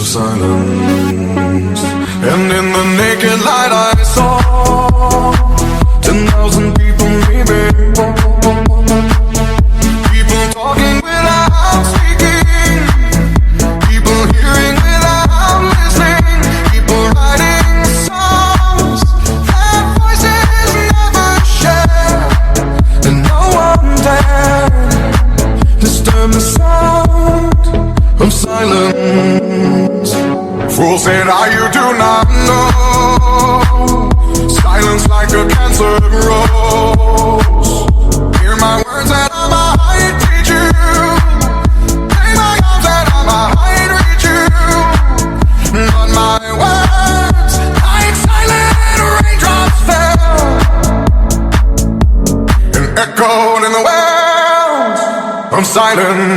silence. And in the naked light I saw 10,000 people maybe. People talking without speaking. People hearing without listening. People writing songs that voices never share. And no one dared disturb the sound of silence. Fool said, you do not know. Silence like a cancer grows. Hear my words and I might teach you. Play my arms and I might reach you. But my words, like silent raindrops fell and echoed in the wells of silence.